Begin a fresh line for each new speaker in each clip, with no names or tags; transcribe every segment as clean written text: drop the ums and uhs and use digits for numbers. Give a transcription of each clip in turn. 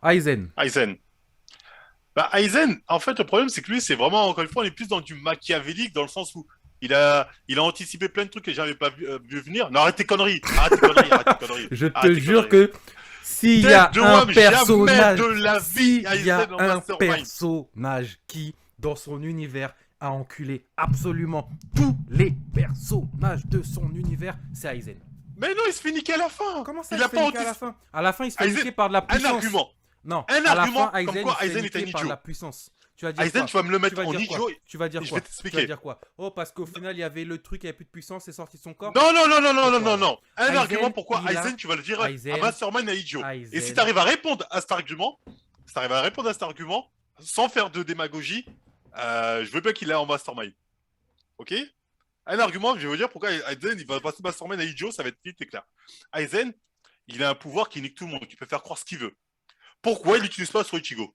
Aizen.
Aizen. Bah, Aizen, en fait, le problème, c'est que lui, c'est vraiment, encore une fois, on est plus dans du machiavélique, dans le sens où il a anticipé plein de trucs que j'avais pas vu venir. Non, arrête tes conneries! Arrête tes conneries, arrête tes conneries,
Je te
arrête tes
jure
conneries.
que s'il y
Tête
a
de
un
Wam, jamais
personnage,
de la vie
s'il y a
Aizen en
un
mastermind.
personnage qui, dans son univers, a enculé absolument tous les personnages de son univers, c'est Aizen.
Mais non, il se fait niquer à la fin.
Comment ça,
Il
il se
a
fait
pas
niquer à la
anticipé.
fin? À la fin, il se fait
Aizen,
niquer par de la
un
puissance.
argument.
Non,
Un
à la fin,
argument comme
Aizen, il
quoi
se fait
Aizen est un
niquer par de
idiot.
la puissance. Tu vas dire
Aizen,
quoi?
tu vas me le
Tu
mettre
vas
en
dire quoi?
idiot
Tu vas dire
et je vais
quoi? Tu vas
t'expliquer.
dire quoi? Oh, parce qu'au final, il y avait le truc, il n'y avait plus de puissance, c'est sorti de son corps?
Non, non, non, non, non, non,
Tais-toi
non,
alors.
non. Un argument
Aizen,
pourquoi
il a...
Aizen, tu vas le dire à
Aizen,
Mastermind et idiot. Et si tu
Aizen,
arrives à répondre à cet argument, si tu arrives à répondre à cet argument, sans faire de démagogie, je veux bien qu'il ait en Mastermind. Ok? Un argument, je vais vous dire pourquoi Aizen, il va passer Mastermind à idiot, ça va être vite et clair. Aizen, il a un pouvoir qui nique tout le monde, qui peut faire croire ce qu'il veut. Pourquoi il n'utilise pas sur Ichigo?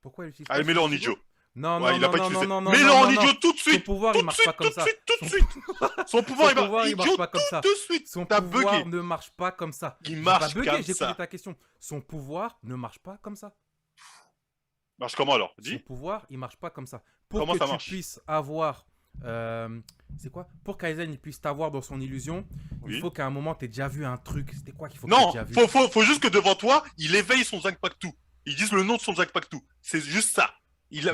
pourquoi il utilise pas
Allez,
son
mets-le en
Ichigo?
idiot.
Non,
Ouais,
non,
il a
non,
pas
non, non,
utilisé.
non, non,
Mets-le
non,
en
non, non.
idiot tout de
Son
suite!
pouvoir, il
Tout de
marche
suite,
pas
tout
comme
de
ça.
suite, tout de
Son,
suite! Son pouvoir,
son
il va
pouvoir, il marche
idiot
pas comme ça.
tout de suite!
Son
T'as
pouvoir
bugué.
ne marche pas comme ça.
Il
J'ai pas
marche
bugué,
comme
j'ai posé
ça.
ta question. Son pouvoir ne marche pas comme ça.
Marche comment alors?
Son
Dis,
pouvoir, il marche pas comme ça. Pour
comment
que
ça
tu
marche?
puisses avoir... c'est quoi? Pour qu'Aizen il puisse t'avoir dans son illusion, il
Oui.
faut qu'à un moment tu aies déjà vu un truc. C'était quoi qu'il faut que tu aies
Non,
déjà vu?
faut juste que devant toi, il éveille son Zanpakuto. Ils disent le nom de son Zanpakuto. C'est juste ça.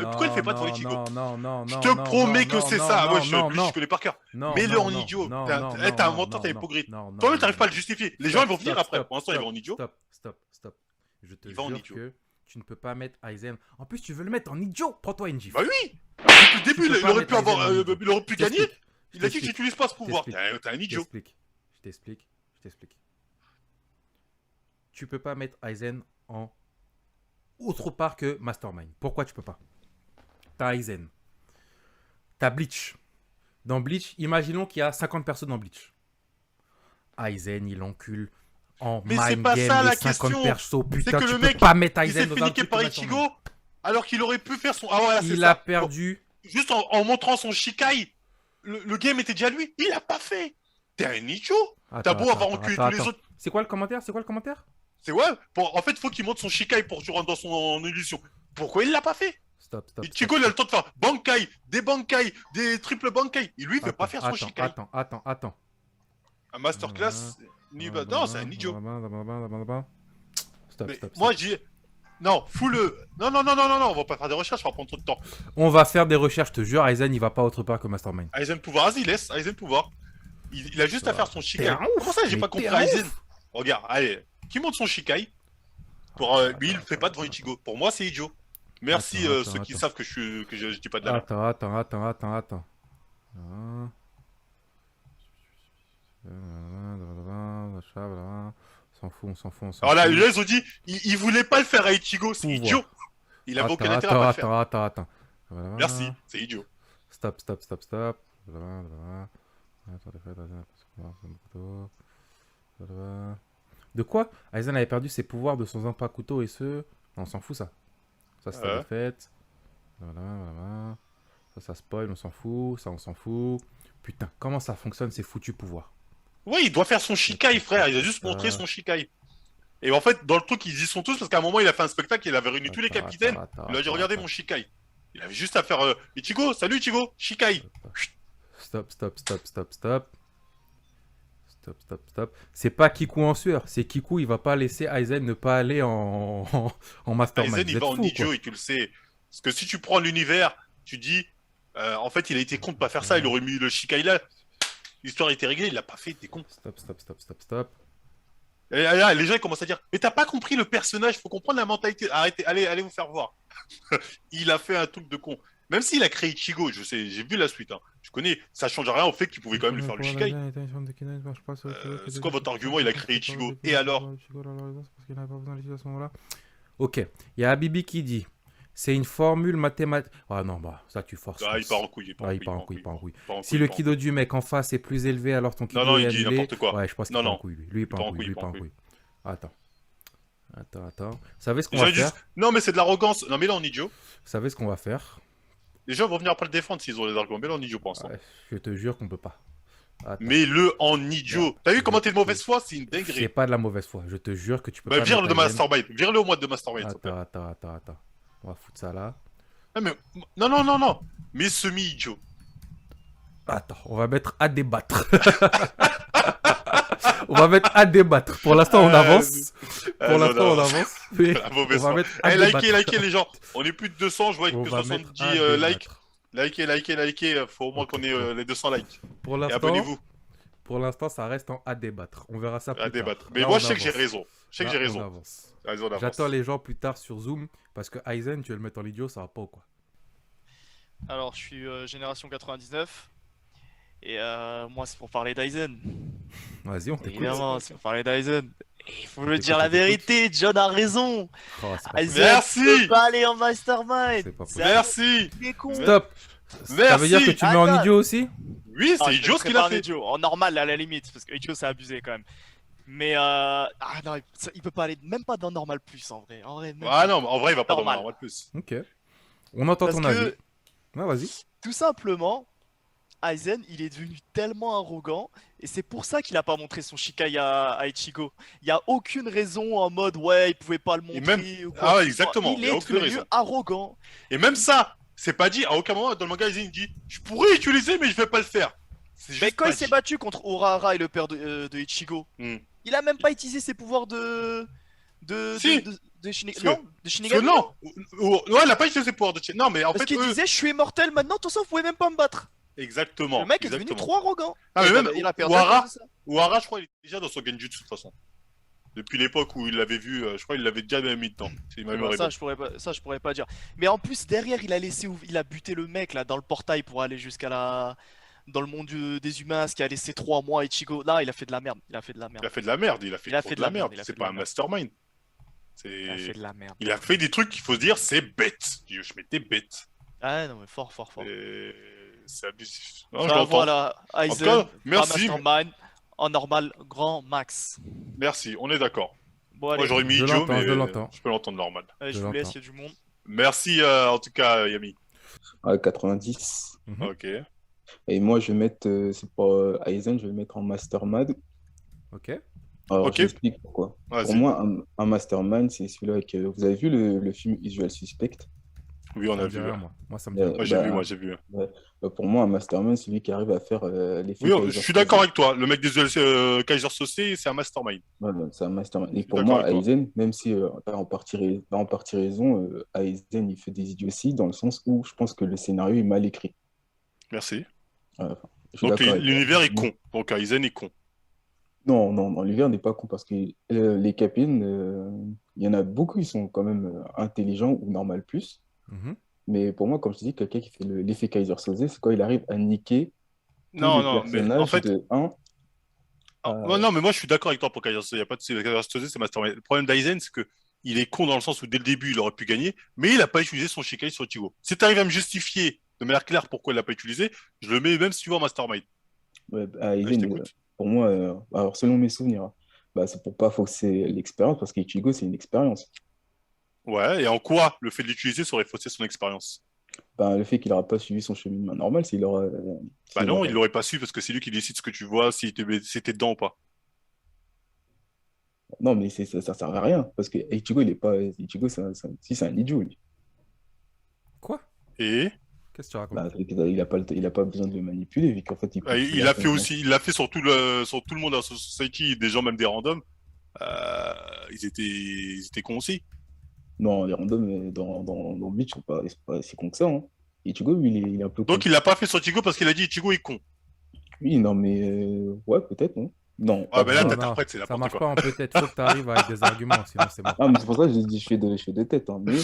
Pourquoi il le fait
Non,
pas devant
non,
Ichigo?
non, non, non,
Je
non,
te
non, non,
promets que
non,
c'est
non,
ça. Ah ouais,
non, non,
lui, je
non.
connais par cœur.
Non,
Mets-le
non,
en
non,
idiot.
non, non, non,
T'as un
non,
menteur,
non,
t'es
non,
hypocrite.
non, non,
Toi-même,
non,
t'arrives pas à
non.
le justifier. Les gens, ils
Stop,
vont venir
stop,
après.
stop,
Pour l'instant, il va
stop,
en idiot.
stop, stop, stop. Je te
Il va en
jure
idiot.
que tu ne peux pas mettre Aizen. En plus, tu veux le mettre en idiot. Prends-toi une
Bah
gifle.
oui. Depuis le
Tu
début,
peux
il
pas
aurait pu
mettre Aizen
avoir,
en idiot.
il aurait pu
Je
gagner.
t'explique. Je
Il a dit que
t'explique.
j'utilise pas ce
Je
pouvoir.
t'explique.
T'es un
Je
idiot.
t'explique. Je t'explique. Je t'explique. Tu peux pas mettre Aizen en autre part que Mastermind. Pourquoi tu peux pas? T'as Aizen. T'as Bleach. Dans Bleach, imaginons qu'il y a 50 personnes dans Bleach. Aizen, il encule en
Mais c'est
mind
pas
game
ça
les
la
50
question.
persos.
C'est
Putain,
que
tu
le
peux
mec,
pas mettre
il s'est
Aizen
fait
dans un
niquer
truc
par
comme Mastermind.
Ichigo, alors qu'il aurait pu faire son. Ah voilà, c'est
Il a
ça. Bon,
perdu.
juste en montrant son Shikai, le game était déjà lui. Il a pas fait. T'es un idiot. T'as
Attends,
beau
attends,
avoir
attends,
enculé
attends,
tous les
attends.
autres.
C'est quoi le commentaire? C'est quoi le commentaire?
C'est ouais. En fait, faut qu'il montre son Shikai pour que tu rentres dans son illusion. Pourquoi il l'a pas fait?
Stop, stop, stop,
Ichigo, il a le
stop.
temps de faire Bankai, des triples Bankai. Et lui, il veut pas faire son Shikai.
Attends.
Un masterclass. Non, c'est un idiot.
Stop,
Mais
stop,
moi,
stop.
j'ai. Non, fous le. Non, non, non, non, non, non, on va pas faire des recherches, ça va prendre trop de temps.
On va faire des recherches, je te jure. Aizen, il va pas autre part que Mastermind.
Aizen pouvoir, vas-y, laisse Aizen pouvoir. Il a juste à faire son
T'es
Shikai.
un ouf.
Comment ça, j'ai
Mais
pas
t'es
compris
un
Aizen?
ouf.
Regarde, allez, qui monte son Shikai pour lui, il le fait pas devant Ichigo. Pour moi, c'est idiot. Merci ceux qui savent que je dis pas de la merde.
Attends. On s'en fout.
Alors là, ils ont dit, ils voulaient pas le faire à Ichigo, c'est
Pouvoir.
idiot. Il avait aucun intérêt à pas le faire.
Attends. Voilà.
Merci, c'est idiot.
Stop. De quoi? Aizen avait perdu ses pouvoirs de son Zanpakuto et ce... On s'en fout ça. Ça c'est la défaite. Voilà. Ça spoil, on s'en fout. Ça on s'en fout. Putain, comment ça fonctionne ces foutus pouvoirs?
Oui, il doit faire son Shikai, frère. Il a juste montré son Shikai. Et en fait, dans le truc, ils y sont tous parce qu'à un moment, il a fait un spectacle, il avait réuni tous les capitaines. Il a dit, regardez mon Shikai. Il avait juste à faire Ichigo, salut Ichigo, Shikai.
Stop. C'est pas Kiku en sueur. C'est Kiku, il va pas laisser Aizen ne pas aller en Mastermind.
Aizen,
Vous
il
êtes
va en
fous,
idiot
quoi.
et tu le sais. Parce que si tu prends l'univers, tu dis, en fait, il a été con de pas faire ça, il aurait mis le Shikai là. L'histoire était réglée, il l'a pas fait, t'es con.
Stop.
Et là, les gens ils commencent à dire, mais t'as pas compris le personnage, faut comprendre la mentalité. Arrêtez, allez vous faire voir. Il a fait un truc de con. Même s'il a créé Ichigo, je sais, j'ai vu la suite. Hein. Je connais, ça change rien au fait qu'il pouvait quand même lui faire le Shikai. C'est quoi votre argument? Il a créé Ichigo. Et alors?
Ok, il y a Habibi qui dit c'est une formule mathématique. Ah non, bah ça tu forces.
Ah, il part en couille,
Il part en couille.
part en couille.
Si le kido du mec en face est plus élevé, alors ton kido
Non,
est
il dit
annulé.
n'importe quoi.
Ouais, je pense qu'il part en couille, lui. Lui, il part en couille. Attends. Vous savez ce qu'on va faire?
Non, mais c'est de l'arrogance. Non, mais là, en idiot.
Vous savez ce qu'on va faire?
Les gens vont venir après le défendre s'ils ont les arguments. Mais là, en idiot, pense.
Ouais, je te jure qu'on peut pas. Attends.
Mets-le en idiot. T'as vu comment t'es de
Je-
mauvaise foi? C'est une
C'est
dinguerie.
pas de la mauvaise foi. Je te jure que tu peux
Bah,
pas
vire-le
mettre
de
Aizen.
Mastermind. Vire-le au mois de Mastermind, s'il te plaît.
Attends. On va foutre ça là.
Ah, mais... Non. Mais semi-idiot.
Attends, on va mettre à débattre. On va mettre à débattre. Pour l'instant, on avance. Pour l'instant, on avance. Mais
La
on
mauvaise
va
foi.
mettre à
Eh,
débattre.
likez les gens. On est plus de 200, je vois
On
que
va mettre
70
à
likes.
débattre.
Likez. Faut au moins
Ok,
qu'on ait
bon.
les 200 likes.
Pour
Et
l'instant,
abonnez-vous
ça reste en à débattre. On verra ça plus
à
tard.
débattre. Mais
Là,
moi,
on
je sais que j'ai
avance.
raison. Je sais que
Là,
j'ai
on
raison.
avance.
Raison d'avance.
J'attends les gens plus tard sur Zoom parce que Aizen, tu veux le mettre en idiot, ça va pas ou quoi?
Alors, je suis génération 99. Et moi, c'est pour parler d'Aizen.
Vas-y, on t'écoute.
Évidemment, c'est pour parler d'Aizen. Et il faut le
T'écoutes,
dire la
t'écoutes.
vérité, John a raison.
Oh, c'est pas
Aizen
Merci.
peut pas aller en mastermind.
C'est pas possible.
Merci.
C'est con.
Stop. Ça veut dire que tu mets en
Attends.
idiot aussi?
Oui,
Ah,
c'est
je
idiot ce
mettrais
qu'il
pas
a
un
fait.
idiot. En normal, à la limite, parce que idiot, c'est abusé quand même. Mais non, il peut pas aller, même pas dans normal plus en vrai. En vrai, même
Ah
pas.
non, mais en vrai, il va pas dans
Normal.
normal plus.
Ok. On entend
Parce
ton
que
avis. Ouais, vas-y.
tout simplement, Aizen, il est devenu tellement arrogant, et c'est pour ça qu'il a pas montré son Shikai à Ichigo. Il y a aucune raison en mode ouais, il pouvait pas le montrer
même-
ou quoi.
Ah ouais, exactement,
Il
il y a
est
aucune
devenu
raison.
arrogant.
Et même ça, c'est pas dit. À aucun moment dans le manga, il dit je pourrais utiliser, mais je vais pas le faire. C'est
Mais
juste
quand
pas
il s'est
dit.
battu contre Urahara et le père de Ichigo,
Hmm.
il a même pas utilisé ses pouvoirs
Si.
de Shinigami.
Parce que-
Non, de
Parce que
Shinigami.
non, ouais, il a pas utilisé ses pouvoirs de Chen. Non, mais en
Parce
fait,
qu'il
eux...
disait je suis immortel maintenant, tout ça vous pouvez même pas me battre.
Exactement.
Le mec est devenu
exactement.
trop arrogant.
Ah, mais
Et
même
il a perdu à
Ohara,
cause de ça.
Ohara, je crois, il est déjà dans son genjutsu de toute façon. Depuis l'époque où il l'avait vu, je crois qu'il l'avait déjà même mis dedans. Si ma mémoire est
Ça,
bonne.
je pourrais pas dire. Mais en plus, derrière, il a buté le mec là dans le portail pour aller jusqu'à dans le monde des humains, ce qui a laissé 3 mois à Ichigo. Là, il a fait de la merde. Il a fait de la
Il
merde.
a fait de la merde, il a fait,
Il a
trop
fait
de la merde.
il a
C'est
fait de
pas
la
un
merde.
mastermind.
Il a fait
C'est...
de la merde.
Il a fait des trucs qu'il faut se dire, c'est bête. Je m'étais bête.
Ah non, mais fort.
C'est abusif. Non, je
Enfin,
l'entends.
voilà,
En tout
Aizen,
cas,
pas
merci.
mastermind, en normal, grand max.
Merci, on est d'accord.
Bon, allez,
Moi j'aurais mis
Je
idiot,
l'entends,
mais
je l'entends.
je peux l'entendre normal.
allez,
je
je vous laisse,
l'entends.
il y a du monde.
Merci en tout cas, Yami.
90.
Mhm.
Ok.
Et moi, je vais mettre, c'est pour Aizen, je vais le mettre en mastermind.
Ok.
Alors,
Ok.
j'explique pourquoi. Pour
Vas-y.
moi, un mastermind, c'est celui-là avec. Vous avez vu le film Usual Suspect?
Oui, on
Ça
a
me
vu.
dit rien,
Ouais.
moi, ça me dit rien.
Moi j'ai
Bah,
vu, moi j'ai vu.
Pour moi, un mastermind, c'est celui qui arrive à faire l'effet
Oui, je
Kaiser
suis d'accord
Soze.
avec toi. Le mec des Kaiser Sosé, c'est un mastermind.
Voilà, c'est un mastermind. Et
suis
pour
d'accord
moi,
avec toi.
Aizen, même si t'as en partie raison, Aizen, il fait des idioties dans le sens où je pense que le scénario est mal écrit.
Merci.
Voilà. Je suis
Donc
d'accord avec toi.
l'univers est con. Donc Aizen est con.
Non, l'univers n'est pas con parce que les capines, il y en a beaucoup, ils sont quand même intelligents ou normal plus.
Mhm.
Mais pour moi, comme je te dis, quelqu'un qui fait l'effet Kaiser Soze, c'est quand il arrive à niquer tous
Non,
les
non, mais en
personnages
fait,
de 1
non, mais moi je suis d'accord avec toi pour Kaiser Sosé. Il y a pas de Kaiser Sosé, c'est mastermind. Le problème d'Aizen, c'est que il est con dans le sens où dès le début il aurait pu gagner, mais il a pas utilisé son Shikai sur Ichigo. Si tu arrives à me justifier de manière claire pourquoi il l'a pas utilisé, je le mets même si tu vois en mastermind.
Ouais,
Là, je
Aizen,
t'écoute.
pour moi, alors selon mes souvenirs, hein, bah, c'est pour pas fausser l'expérience parce qu'Ichigo, c'est une expérience.
Ouais, et en quoi le fait de l'utiliser ça aurait faussé son expérience?
Bah, le fait qu'il n'aura pas suivi son cheminement normal, c'est il aura.
Bah non, il
aura-
l'aurait pas su parce que c'est lui qui décide ce que tu vois, si t'es dedans ou pas.
Non, mais ça sert à rien parce que Ichigo, il est pas. Ichigo, c'est un idiot, lui.
Quoi?
Et
Qu'est-ce que tu racontes?
Bah, il a pas besoin de le manipuler vu qu'en fait,
il a fait aussi, il l'a fait sur tout le monde à Society, des gens même des randoms. Ils étaient cons aussi.
Non, les randoms dans Bleach sont pas si cons que ça. Hein. Ichigo, lui, il est un peu con.
Donc il l'a pas fait sur Ichigo parce qu'il a dit Ichigo est con.
Oui, non, mais ouais, peut-être, non? Non,
Ah,
pas
bah là,
vraiment.
t'interprètes, c'est
Ça
n'importe
marche
quoi.
pas en peut-être. Faut que tu arrives avec des arguments, sinon c'est mort.
Ah, mais c'est pour ça que je dis je fais deux têtes. Hein. Mais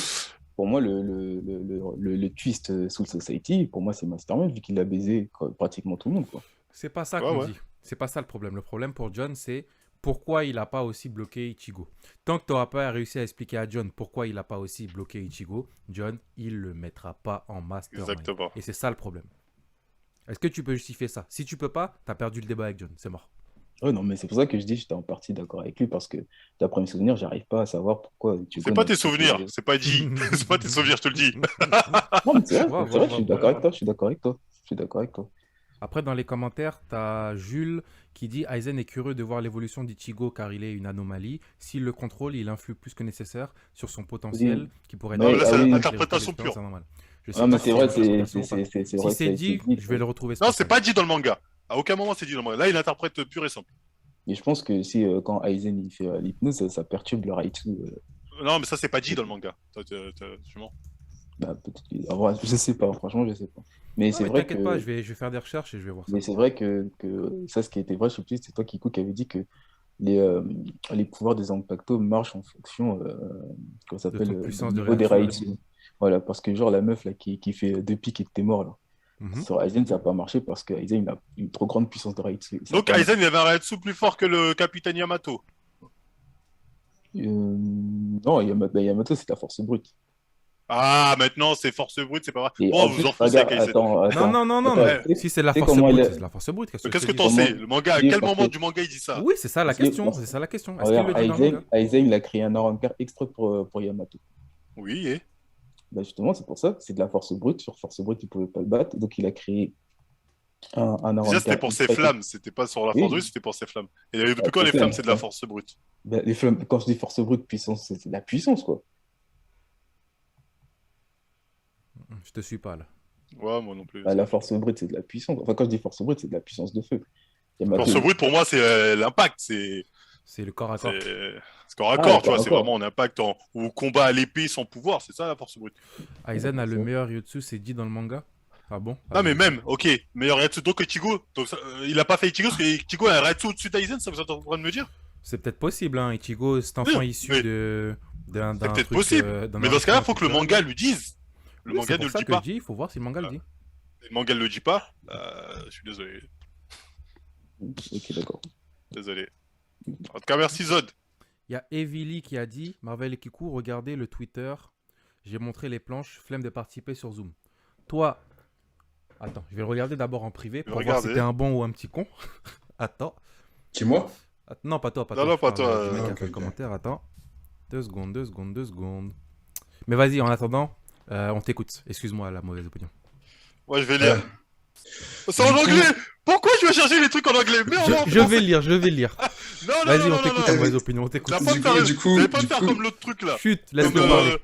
pour moi, le twist Soul Society, pour moi, c'est Mastermind, vu qu'il a baisé pratiquement tout le monde, quoi.
C'est pas ça
Ouais,
qu'on
ouais.
dit. C'est pas ça le problème. Le problème pour John, c'est pourquoi il a pas aussi bloqué Ichigo. Tant que tu n'auras pas réussi à expliquer à John pourquoi il a pas aussi bloqué Ichigo, John, il le mettra pas en mastermind.
Exactement.
Et c'est ça le problème. Est-ce que tu peux justifier ça? Si tu peux pas, tu as perdu le débat avec John. C'est mort.
Ouais, non, mais c'est pour ça que je dis j'étais en partie d'accord avec lui, parce que d'après mes souvenirs, j'arrive pas à savoir pourquoi Ichigo
C'est pas
n'a
tes souvenirs, c'est pas dit. C'est pas tes souvenirs, je te le dis.
Non, mais c'est vrai,
Ouais,
c'est vrai,
ouais,
je suis
ouais,
d'accord avec toi, je suis d'accord avec toi. Je suis d'accord avec toi.
Après, dans les commentaires, t'as Jules qui dit Aizen est curieux de voir l'évolution d'Ichigo car il est une anomalie. S'il le contrôle, il influe plus que nécessaire sur son potentiel
Oui.
qui pourrait
Non,
Mais,
là,
ah
c'est
oui.
interprétation pure.
C'est normal. Je
Ah, mais
pas
c'est
si
vrai,
c'est une interprétation ou pas.
c'est
Si
vrai,
c'est
ça a été
dit,
dit.
je vais le retrouver.
Non, c'est pas dit dans le manga. À aucun moment c'est dit dans le manga. Là, il interprète pur et simple.
Et je pense que si quand Aizen il fait l'hypnose, ça perturbe le Raichu.
Non, mais ça, c'est pas dit dans le manga. Tu mens.
Bah, en vrai, je sais pas, franchement, je sais pas. Mais
Non,
c'est
mais
vrai
t'inquiète pas,
que,
je vais faire des recherches et je vais voir ça.
mais c'est vrai que ça, ce qui était vrai, je sais plus, c'est toi qui avait dit que les, euh, les pouvoirs des Impacto marchent en fonction, comment ça
De
s'appelle,
ton
du
puissance de
niveau des
réaction.
Raichu. Voilà, parce que genre la meuf là qui fait deux pics et que t'es mort là.
Mhm.
Sur Aizen, ça n'a pas marché parce que Aizen il a une trop grande puissance de Raichu. Ça a
Donc,
pas
Aizen, il avait un Raitsu plus fort que le capitaine Yamato.
Non, Yamato, c'est la force brute.
Ah, maintenant, c'est force brute, c'est pas vrai.
Et
Bon,
en
vous
plus,
enfoncez avec
regarde,
Aizen.
Non.
Ouais.
Si c'est la
tu sais
force
comment
brute,
il a-
c'est la force brute. Qu'est-ce
Mais
que je
qu'est-ce
te
que
dis?
t'en sais?
comment-
Le manga, à
Oui,
quel
parce
moment
que-
du manga il dit ça?
Oui, c'est ça la
parce que-
question.
parce-
C'est ça la question. Est-ce qu'il
Regarde,
le dit dans le manga?
Aizen, il a créé un Arrancar exprès pour Yamato.
Oui, et
Bah justement, c'est pour ça, c'est de la force brute. Sur force brute, il pouvait pas le battre. Donc, il a créé un
déjà, c'était
Arrancar
pour ses
exprès.
flammes, c'était pas sur la force
Oui.
brute, c'était pour ses flammes. Et depuis quand
C'est
les
ça,
flammes, c'est de la
ça.
force brute?
Bah, les flammes, quand je dis force brute, puissance, c'est de la puissance, quoi.
Je te suis pas là.
Ouais, moi non plus.
Bah, la force brute, c'est de la puissance. Enfin, quand je dis force brute, c'est de la puissance de feu. Yamato,
Force brute, pour moi, c'est l'impact,
C'est le corps à corps.
c'est corps à
Ah,
corps, tu vois,
corps à
c'est
corps.
vraiment un impact au combat à l'épée sans pouvoir, c'est ça la force brute.
Aizen a le
c'est-
meilleur Jutsu, c'est dit dans le manga? Ah bon?
Non, mais même, ok, meilleur Raitsu donc Ichigo, donc, il a pas fait Ichigo parce que Ichigo a un Raitsu au-dessus d'Aizen, ça vous êtes en train de me dire?
C'est peut-être possible, hein. Ichigo, cet enfant
Oui,
issu
mais
d'un
c'est peut-être
truc,
possible,
d'un
mais dans ce cas-là,
enrichissement
faut que le
culturel.
manga lui dise. Le
Oui,
manga
c'est
ne
pour
le
ça
dit
que je
pas.
dis, il faut voir si le manga le dit.
Le manga ne le dit pas, je suis désolé.
Ok, d'accord.
Désolé. En tout cas, merci Zod.
Il y a Evily qui a dit Marvel et Kiku, regardez le Twitter. J'ai montré les planches, flemme de participer sur Zoom. Toi, attends, je vais le regarder d'abord en privé pour voir si
Regardez.
t'es un bon ou un petit con. Attends.
Qui, moi?
Non, pas toi, pas
Non,
toi.
non,
je
pas
parle
toi,
du mec qui a
ok,
fait le
ok.
commentaire. Attends. 2 secondes. Mais vas-y, en attendant, on t'écoute. Excuse-moi la mauvaise opinion.
Ouais, je vais lire. C'est en
Du coup-
anglais. Pourquoi je vais chercher les trucs en anglais? Mais on va en
Je vais
français.
lire.
Non, non,
Vas-y,
non,
on
non,
t'écoute
non,
la
non.
mauvaise opinion, on t'écoute.
Tu vas pas
Du
me
coup-
faire,
du coup-
vous allez pas me
du
faire
coup-
comme l'autre truc là.
Chut,
Comme,
laisse-le parler.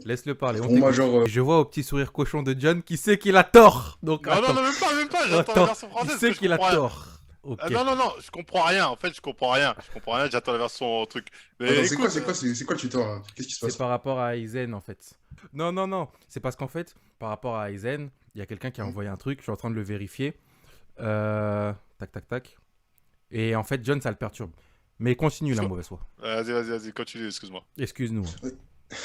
Laisse-le parler. On
Moi,
t'écoute.
genre,
Je vois au petit sourire cochon de John qui sait qu'il a tort. Donc
Non, non,
attends.
non, même pas, j'attends la
Attends,
version
il
française.
sait
parce que
qu'il
je
a
comprends rien.
tort. Ok.
Ah, non, je comprends rien. En fait, je comprends rien, j'attends la version truc. Mais
attends,
écoute,
c'est quoi le tuteur, là? Qu'est-ce qui se
C'est
passe?
par rapport à Aizen en fait. Non. C'est parce qu'en fait, par rapport à Aizen, il y a quelqu'un qui a envoyé un truc. Je suis en train de le vérifier. Tac. Et en fait, John, ça le perturbe. Mais continue la mauvaise foi.
Vas-y, continue, excuse-moi.
Excuse-nous.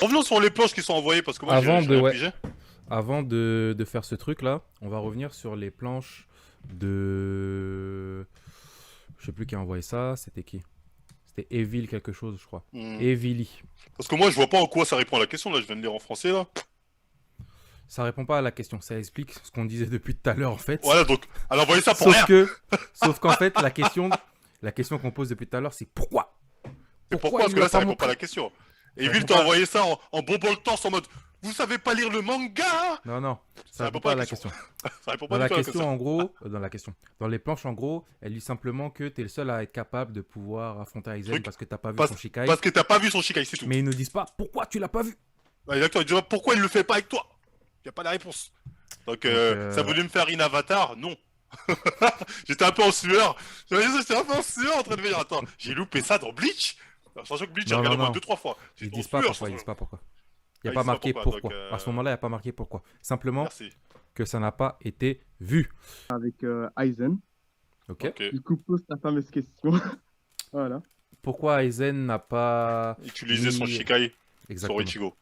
Revenons sur les planches qui sont envoyées parce que moi,
Avant
j'ai
de-
rien
ouais.
pigé.
Avant de faire ce truc là, on va revenir sur les planches de. Je sais plus qui a envoyé ça. C'était qui? C'était Evil quelque chose, je crois. Evily.
Parce que moi, je vois pas en quoi ça répond à la question là. Je viens de lire en français là.
Ça répond pas à la question. Ça explique ce qu'on disait depuis tout à l'heure en fait.
Voilà, donc, elle a envoyé ça pour rien.
Sauf qu'en fait, la question qu'on pose depuis tout à l'heure, c'est pourquoi?
Et pourquoi? Parce
il
que
l'a
là, ça
pas
répond
montré
pas à la question. Et
Ça
Vil
répond
t'a
pas.
envoyé ça en bombant le torse en mode vous savez pas lire le manga?
Non, ça répond pas à la question.
Ça répond
Dans
pas
la
du tout à la
question, en gros, dans les planches, en gros, elle dit simplement que t'es le seul à être capable de pouvoir affronter Aizen
Truc.
parce que t'as pas vu
Parce-
son Shikai.
Parce que t'as pas vu son Shikai, c'est tout.
Mais ils ne disent pas pourquoi tu l'as pas vu.
Ouais, exactement, il dit pourquoi il le fait pas avec toi? Y a pas la réponse. Donc, ça voulait me faire une avatar? Non. J'étais un peu en sueur. J'étais un peu en sueur en train de me dire attends, j'ai loupé ça dans Bleach? Sachant que Bleach, j'ai
Non,
regardé au
non,
moins
non.
2-3 fois.
Ils
J'étais en
disent pas
sueur,
pourquoi. Ils disent pas pourquoi. Il n'y a
Ah,
pas
ils disent pas
marqué
pourquoi,
pourquoi.
donc,
À ce moment-là, il n'y a pas marqué pourquoi. Simplement
Merci.
que ça n'a pas été vu.
avec Aizen.
Ok.
Ok.
Du coup, pose ta fameuse question. Voilà.
Pourquoi Aizen n'a pas
Utiliser son
Oui.
Shikai sur
exactement.
Ichigo.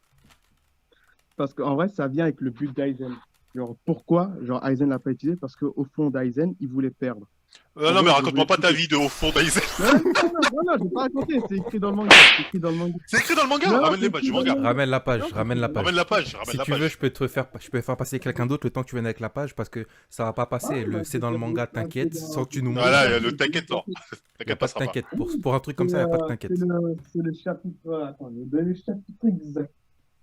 Parce qu'en vrai, ça vient avec le but d'Aizen. Genre, pourquoi genre, Aizen l'a pas utilisé? Parce qu'au fond d'Aizen, il voulait perdre.
Non,
gros,
mais
je
raconte-moi
voulais
pas ta
expliquer.
vie de au fond d'Aizen.
Non, je vais pas raconter. C'est écrit dans le manga. C'est écrit dans le manga.
C'est écrit dans le manga?
Non,
Ramène les
c'est
pages du
écrit dans
manga.
le manga.
Ramène la page.
Non,
Ramène la page.
Ramène la page, ramène
Si
la
tu veux,
page.
je peux faire passer quelqu'un d'autre le temps que tu viennes avec la page parce que ça va pas passer. C'est dans le manga, t'inquiète, sans que tu nous montres.
Voilà, il y a le t'inquiète là.
Y a
T'inquiète
pas
pas,
de
ça va.
t'inquiète. Pour un truc comme ça, il n'y a pas de t'inquiète.
C'est le chapitre. Attends, je vais donner le chapitre exact.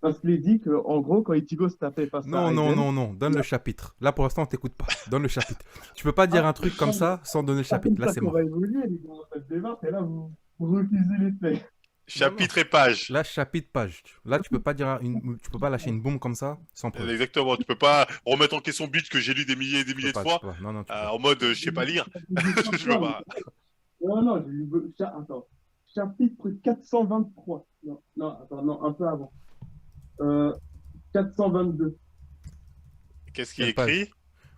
Parce qu'il dit que, en gros, quand Ichigo se tapait face à
Non, non,
Aizen,
non, non. Donne le chapitre. Là, pour l'instant, on t'écoute pas. Donne le chapitre. Tu peux pas dire un truc comme ça sans donner le
c'est pas comme
chapitre. Là,
ça
c'est
qu'on
mort.
va évoluer, les gars, cette démarche, et là, vous refusez les faits.
Chapitre et page.
Là, chapitre, page. Là, tu peux pas dire tu peux pas lâcher une bombe comme ça sans preuve.
Exactement, tu peux pas remettre en question Bleach que j'ai lu des milliers et des
Tu
milliers
peux
de
pas, tu
fois
peux pas. Non, non, tu peux pas.
en mode je sais pas lire. Je peux pas.
Non, non, attends. Chapitre 423. Non, non, attends, non, un peu avant. 422.
Qu'est-ce qui est
Quelle page
écrit?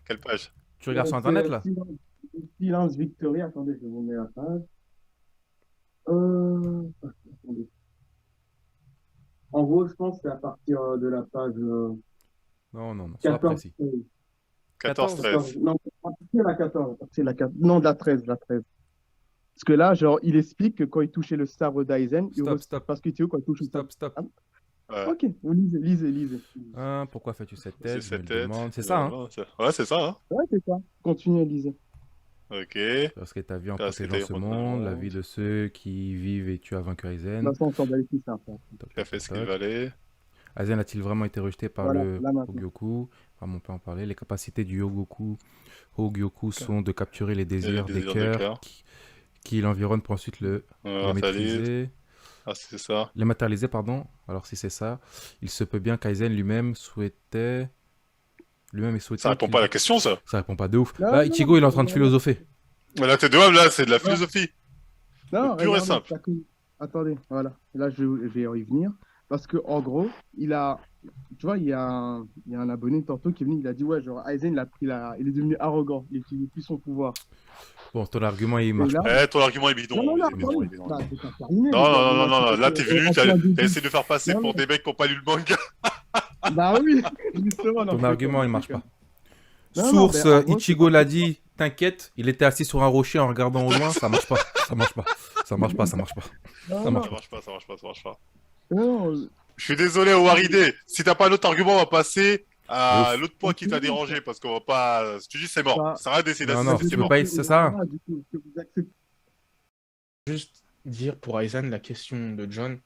Quelle page?
Tu regardes sur internet là?
Silence Victory. Attendez, je vous mets la page. Attendez. En gros, je pense que c'est à partir de la page
Non, non, non. Sois
14.
précis.
14, 13.
14. Non, à partir de la 14. à partir de la 4 Non, de la 13, la 13. Parce que là, genre, il explique que quand il touchait le sabre d'Aizen,
Stop.
parce que Théo, quand il touche le sabre.
Stop.
Ouais.
Ok, lisez.
Hein, pourquoi fais-tu cette
C'est
tête? Je me
cette
le
tête.
demande. C'est ça, hein?
Ouais, c'est ça, hein.
Ouais, c'est ça. Continuez à liser.
Ok.
Parce que t'as vu en
Parce que
protégeant
t'as
ce
vu en
monde, la
protégeant.
vie de ceux qui vivent et tu as vaincu
De
Aizen.
toute façon, on s'en bat les couilles, c'est un peu.
Tu as fait ce qu'il valait.
Aizen a-t-il vraiment été rejeté par
Voilà,
le
là, maintenant.
Hogyoku? Enfin, on peut en parler. Les capacités du Hogyoku sont de capturer les désirs des
désirs des
cœurs
cœurs.
qui l'environnent pour ensuite les
Ça lit.
maîtriser.
Ah, c'est ça.
Les matérialiser, pardon. Alors, si c'est ça, il se peut bien qu'Aizen lui-même souhaitait. Lui-même est souhaité.
Ça répond pas à la question, ça.
Ça répond pas de ouf.
Non,
Là,
non,
Ichigo, il est en train de
non.
philosopher.
Mais là, t'es de même, là, c'est de la philosophie.
Non,
Pur et
regardez,
simple.
Attendez, voilà. Là, je vais y venir. Parce que en gros, il a. Tu vois, il y a un abonné tantôt qui est venu, il a dit ouais, genre Aizen, il est devenu arrogant, il n'utilise plus son pouvoir.
Bon, ton argument, il
Et
marche
là,
pas.
Ton argument est bidon.
non,
Il est bidon, il est bidon.
bah, c'est pas terminé.
Non. Là, t'es venu, t'as
t'as
essayé de faire passer
Non,
pour
non.
des mecs qui n'ont pas lu le manga.
Bah oui, justement. non,
Ton
c'est
argument,
comme-
il marche
c'est
pas.
Non, non,
Source,
mais en gros,
Ichigo
c'est-
l'a dit, t'inquiète, il était assis sur un rocher en regardant au loin, ça marche pas. Ça marche pas. Ça marche pas, ça marche pas.
Non,
Ça
non,
marche
Ça marche pas.
non,
Je suis désolé, Waridé. Si t'as pas un autre argument, on va passer à
Ouf.
l'autre point qui t'a dérangé. Parce qu'on va pas. Si tu dis c'est mort,
Ça-
ça arrête d'essayer
Non,
d'assister,
non,
c'est
tu peux
mort.
pas y- c'est ça.
Voilà, du coup, que vous acceptez.
Juste dire pour Aizen, la question de John,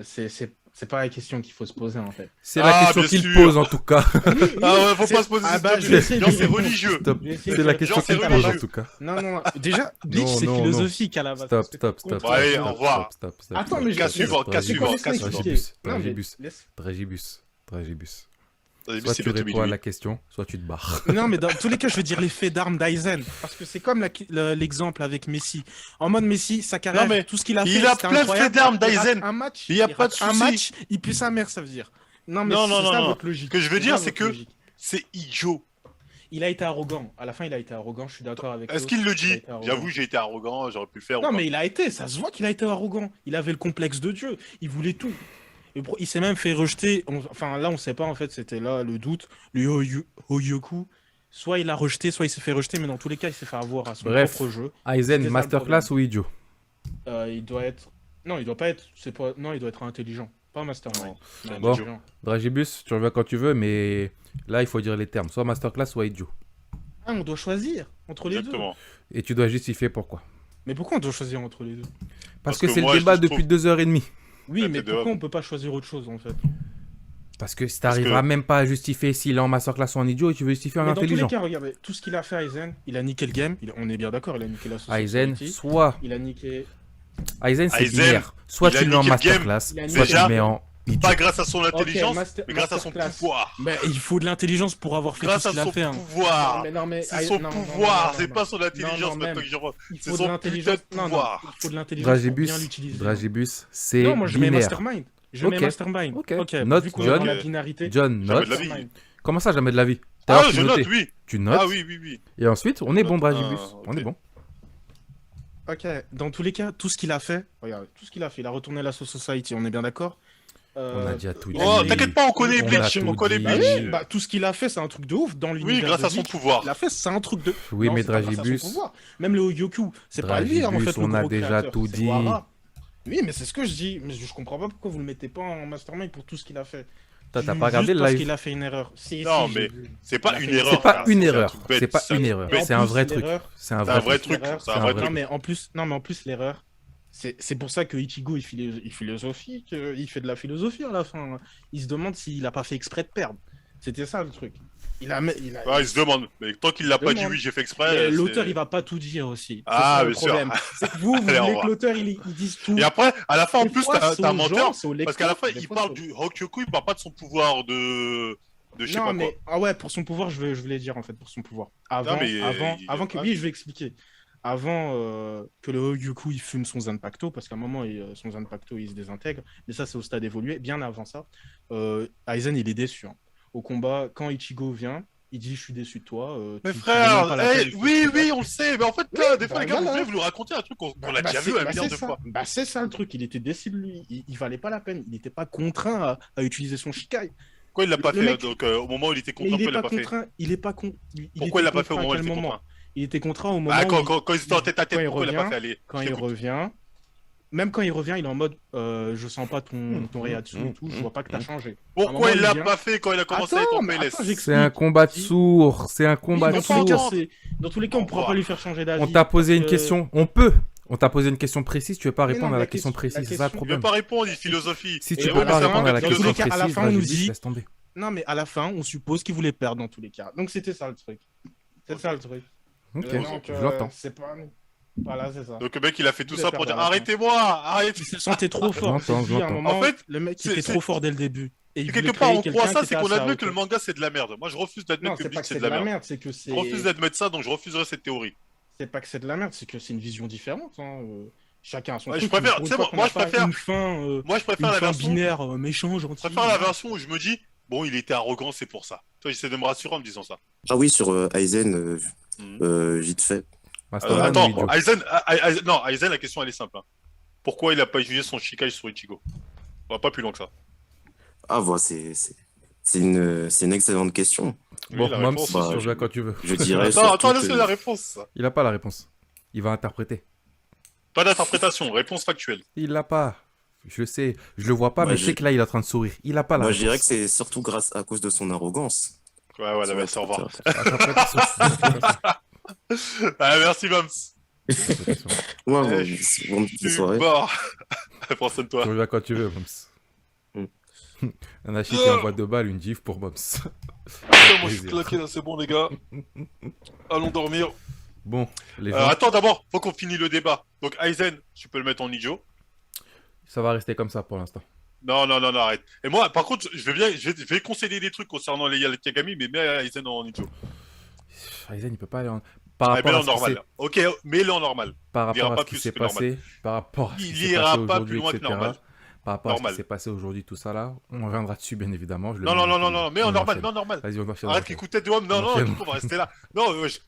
c'est pas la question qu'il faut se poser en fait.
C'est la
Ah,
question
bien
qu'il
sûr.
pose en tout cas.
Ah ouais, faut
C'est-
pas se poser
Ah
cette
bah,
question.
je sais,
Genre,
je
c'est
sais.
religieux.
Stop.
Je vais essayer
C'est
de-
la question
Genre, c'est
qu'il pose en
religieux.
tout cas.
Non, déjà, Bleach
Non,
c'est
non,
philosophique à la base.
Stop.
Bon, allez, au revoir.
Stop.
Attends, mais
Cas suivant, cas suivant,
laisse-moi
cas suivant.
expliquer. Non, mais
Dragibus.
laisse-
Dragibus.
Vas-y,
Soit
c'est
tu
le
réponds à
Tobilu.
la question, soit tu te barres.
Non, mais dans tous les cas, je veux dire les faits d'armes d'Aizen. Parce que c'est comme l'exemple avec Messi. En mode Messi, sa carrière,
Non, mais
tout ce qu'il a fait,
il a
c'était
plein de
incroyable.
faits d'armes
Il rate
d'Aizen.
Un match,
Il y a
il
pas
rate
de
un
souci.
match, il pue sa mère, ça veut dire. Non, mais
Non,
c'est
non,
ça
non.
votre logique.
Ce que je veux
C'est
dire,
ça,
c'est
votre
que
logique.
c'est idiot.
Il a été arrogant. À la fin, il a été arrogant. Je suis d'accord avec
Est-ce
l'autre.
qu'il le
Il a
dit?
été arrogant.
J'avoue, j'ai été arrogant, j'aurais pu le faire. ou
Non,
pas.
mais il a été. Ça se voit qu'il a été arrogant. Il avait le complexe de Dieu. Il voulait tout. Il s'est même fait rejeter. Enfin, là, on sait pas, en fait. C'était là le doute. Le Hogyoku. Soit il a rejeté, soit il s'est fait rejeter. Mais dans tous les cas, il s'est fait avoir à son
Bref.
propre jeu.
Aizen,
C'était ça, le
masterclass ou idiot?
Il doit être. Non, il doit pas être. C'est pas. Non, il doit être intelligent. Pas mastermind. Non,
Bon.
intelligent.
Dragibus, tu reviens quand tu veux, mais là, il faut dire les termes. Soit masterclass, soit idiot.
Ah, on doit choisir entre les deux.
Exactement.
Et tu dois justifier pourquoi.
Mais pourquoi on doit choisir entre les deux?
Parce
Parce
que
que
c'est le
moi,
débat
je
depuis
trouve-
2h30.
Oui,
Ouais,
mais
t'es
pourquoi
dehors.
on peut pas choisir autre chose en fait?
Parce que si
Parce
t'arriveras
que-
même pas à justifier s'il est en masterclass ou en idiot et tu veux justifier en
Mais dans tous les
intelligent.
cas, regardez, tout ce qu'il a fait Aizen, il a niqué le game. On est bien d'accord, il a niqué la société.
Aizen, soit.
Il a niqué.
Aizen, c'est
Aizen,
binaire. Soit
il a
tu le mets en
niqué le game.
masterclass,
Il a
soit tu
déjà-
le mets en idiot.
Pas grâce à son intelligence,
master-
mais grâce à son
masterclass.
pouvoir.
Mais il faut de l'intelligence pour avoir fait
Grâce
tout
à
ce qu'il a
son
fait. Hein.
pouvoir.
Non, mais
C'est son pouvoir, c'est pas son intelligence
Non,
maintenant
même.
que j'y revois.
Il
C'est
faut
son
de l'intelligence.
putain de
Non,
pouvoir.
il faut de l'intelligence pour
Dragibus,
bien l'utiliser.
Dragibus, c'est
Non, moi je mets
binaire.
mastermind. Je mets
Ok.
mastermind.
Ok. Note,
vu qu'on est
John.
dans la binarité.
John,
Jamais
note.
de la vie.
mastermind.
Comment ça, jamais de la vie? Tout à
Ah,
l'heure,
je
tu
note,
notais.
oui.
Tu notes.
Ah oui, oui, oui.
Et ensuite, on est bon,
note.
Dragibus.
Ah,
On
ok.
est bon.
Ok, dans tous les cas, tout ce qu'il a fait, regarde, tout ce qu'il a fait, il a retourné la Soul Society, on est bien d'accord?
On a déjà tout dit.
Oh, t'inquiète pas, on connaît
On a
Bleach,
tout
on connaît
dit.
Bah
Bleach.
oui, bah tout ce qu'il a fait, c'est un truc de ouf dans l'univers.
Oui, grâce
de
à son
Bleach.
pouvoir.
Il a fait, c'est un truc de.
Oui,
Non,
mais
c'est pas grâce à son
Dragibus.
pouvoir. Même le Hogyoku, c'est pas lui, hein, en fait,
Dragibus,
le
on a
gros
déjà
créateur,
tout
c'est
dit.
Ohara. Oui, mais c'est ce que je dis. Mais je comprends pas pourquoi vous le mettez pas en mastermind pour tout ce qu'il a fait.
Toi, t'as
Juste
pas regardé le
parce
live?
qu'il a fait une erreur. Si,
Non,
si,
mais
j'ai vu.
c'est pas
Il a
une
fait-
erreur.
C'est pas
frère,
une
c'est un
erreur.
truc bête,
C'est pas une erreur.
Et en
C'est un
plus,
vrai truc.
l'erreur-
C'est un
C'est un
vrai
vrai
truc.
truc.
l'erreur,
C'est un
c'est
vrai
un vrai
Non,
truc.
mais en plus, non, mais en plus, l'erreur, C'est pour ça que Ichigo, il philosophie, il fait de la philosophie à la fin. Il se demande s'il a pas fait exprès de perdre. C'était ça le truc. Il a...
Ouais, il se demande. Mais tant qu'il l'a pas dit,
demande.
oui, j'ai fait
Mais
exprès.
l'auteur,
c'est-
il va pas tout dire aussi. C'est
Ah,
ça le
bien sûr.
problème. C'est que vous
Allez, au
voulez
revoir.
que l'auteur, il dise tout.
Et après, à la fin, en
Des
plus,
fois,
t'as
c'est
un
aux
menteur.
gens, c'est aux
Parce qu'à la fin,
lecteurs, des
il
fois,
parle
c'est
du Hokyoku, il parle pas de son pouvoir de je sais
Non,
pas quoi.
mais ah ouais, pour son pouvoir, je voulais dire en fait, pour son pouvoir. Avant,
mais,
avant que.
ah.
Oui, je vais expliquer. Avant que le Hogyuku il fume son Zanpakuto, parce qu'à un moment, son Zanpakuto il se désintègre, mais ça c'est au stade évolué. Bien avant ça, Aizen il est déçu. Hein. Au combat, quand Ichigo vient, il dit je suis déçu de toi.
Mais
tu
frère,
vaux même pas la
eh,
peine de
oui,
faire
oui,
ça.
on le sait. Mais en fait, là, des fois,
bah
les gars, vous
voilà.
voulez vous nous raconter un truc qu'on a déjà
c'est-
vu un milliard de
c'est ça.
fois.
Bah, c'est ça le truc, il était déçu de lui. Il valait pas la peine. Il n'était pas contraint à utiliser son Shikai.
Pourquoi il l'a pas
Le
fait
mec-
donc, au moment où il était
Mais
contraint,
il
pourquoi
est
il l'a
pas
pas fait
contraint. Il est pas
Pourquoi il l'a pas fait au moment où il était
moment
contraint
Il était contraint au moment
Ah,
où
quand ils étaient en tête à
quand
tête,
il
pourquoi il l'a pas
revient,
fait aller
quand
Je
il
t'écoute.
revient, même quand il revient, il est en mode je sens pas ton Reiatsu et tout, je vois pas que t'as changé. À un
Pourquoi
moment,
il l'a
vient-
pas fait quand il a commencé à être en
mais
PLS
attends, j'explique.
C'est un combat de sourds. C'est un combat
Oui,
de
dans tous les cas,
sourds.
dans tous les cas, on
Au
pourra
revoir.
pas lui faire changer d'avis.
On t'a posé une
parce que-
question. On peut. On t'a posé une question précise. Tu veux pas
Mais
répondre
non,
à la
la
question
question-
précise.
la
C'est ça le
question-
Il veut
problème.
pas répondre, il philosophie.
Si
Et
tu
ouais,
peux
mais
pas
ça
répondre
manque
à
de
la
Dans tous
question
les cas, à la
précise,
fin,
bah,
on
je
nous
dis,
dit-
laisse tomber.
Non, mais à la fin, on suppose qu'il voulait perdre dans tous les cas. Donc c'était ça le truc. C'est ça le truc.
Ok,
Donc,
je l'entends.
c'est pas. Voilà, c'est ça.
Donc le mec, il a fait tout
Il
ça
voulait
pour dire
perdre à la fin.
arrêtez-moi, arrêtez.
Il se sentait trop fort.
J'entends,
Je te dis, à un
j'entends.
moment,
En fait,
le mec
c'est-
était
c'est-
trop fort dès le début. Et il
Si
voulait
quelque part
créer
on croit
quelqu'un
ça,
qui
c'est
était
qu'on
à sa
admet que le
hauteur.
manga c'est de la merde. Moi je refuse d'admettre
Non,
que
c'est
Bleach
pas que
c'est
c'est
de la merde.
c'est que c'est.
Je refuse d'admettre ça, donc je refuserai cette théorie.
C'est pas que c'est de la merde, c'est que c'est une vision différente. Hein. Chacun a son
Ouais,
truc.
je préfère-
Pour une
tu sais,
fois
moi-
qu'on
moi,
a
je
pas
préfère-
une fin,
Moi je préfère la version.
binaire, méchant,
Je
gentil.
préfère la version où je me dis bon, il était arrogant, c'est pour ça. Toi, j'essaie de me rassurer en me disant ça.
Ah oui, sur Aizen,
Mhm.
vite fait.
Masterman ou
Attends,
Ijo
Non, Aizen, la question elle est simple. Hein. Pourquoi il a pas utilisé son Shikai sur Ichigo? On va pas plus loin que ça.
Ah, voilà, c'est une excellente question.
Oui,
Bon,
la
Moms,
réponse,
bah,
tu reviens quand tu veux.
Je dirais
Attends,
surtout
attends, laisse
que-
la réponse.
Il a pas la réponse. Il va interpréter.
Pas d'interprétation, réponse factuelle.
Il l'a pas. Je sais. Je le vois pas,
Moi,
mais je sais que là, il est en train de sourire. Il a pas la
Moi, je dirais que
réponse.
c'est surtout grâce à cause de son arrogance.
Ouais, ouais,
Sur
merci, au revoir.
Interprétation.
Ah, merci, Mams.
Interprétation.
Ouais,
Eh,
bon,
je
bonne
Tu
petite soirée.
mort. Prends soin de
Tu
toi.
reviens quand tu veux, Moms.
Mm.
Un achis qui envoie 2 balles, une gif pour Moms.
Putain, moi je suis
Plaisir.
claqué là, c'est bon les gars. Allons dormir.
Bon, les gens,
Attends d'abord, faut qu'on finisse le débat. Donc Aizen, tu peux le mettre en Ijo.
ça va rester comme ça pour l'instant.
Non, non, non, non, arrête. Et moi, par contre, je vais conseiller des trucs concernant les Kagami, mais mets Aizen en Ijo.
Aizen, il peut pas aller en... Par
Ah,
rapport
mets-le
à
en
ce qui
normal.
s'est-
Ok, mets-le en normal.
par
Il ira
rapport à
pas
ce qui
plus
s'est
que normal.
passé, par rapport à ce
Il
qui s'est
ira
passé
pas
aujourd'hui,
plus loin que
etc.
normal.
Par rapport à ce
Normal.
qui s'est passé aujourd'hui, tout ça là, on reviendra dessus bien évidemment. Je le
Non,
mets
non,
en
non, non,
enchaîne.
non, mets en
On
normal,
enchaîne.
non, normal.
Vas-y, on enchaîne.
Arrête
enchaîne.
qu'écouter de homme. Non, non,
Enchaîne.
du coup, on va rester là. Non,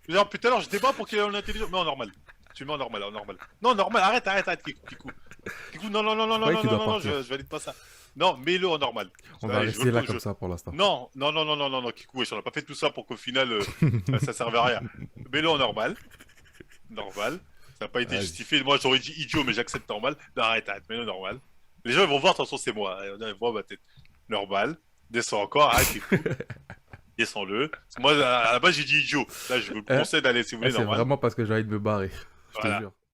genre, putain, alors je débat pour qu'il ait en intelligence. Mais en normal. Tu mets en normal, en normal. Non, normal, arrête, Kikou. Kikou, non, non, non, non, non,
Ouais,
non,
tu dois
non, non,
partir.
je valide pas ça. Non, mets-le en normal.
On va
Allez, je
rester
veux
là
que
comme
je-
ça pour l'instant.
Non, non, non, non, non, non, non, Kikou, wesh, on a pas fait tout ça pour qu'au final, ça serve à rien. Mets-le en normal. Normal. Ça n'a pas été
Vas-y.
justifié. Moi, j'aurais dit idiot, mais j'accepte normal. Non, arrête, mets-le normal. Les gens, ils vont voir, de toute façon, c'est moi. Ils voient ma tête. Normal. Descends encore, arrête, Kikou. Descends-le. Moi, à la base, j'ai dit idiot. Là, je vous conseille d'aller, si vous voulez,
Ah, c'est
normal.
vraiment parce que j'ai envie de me barrer. Je te
Voilà.
jure.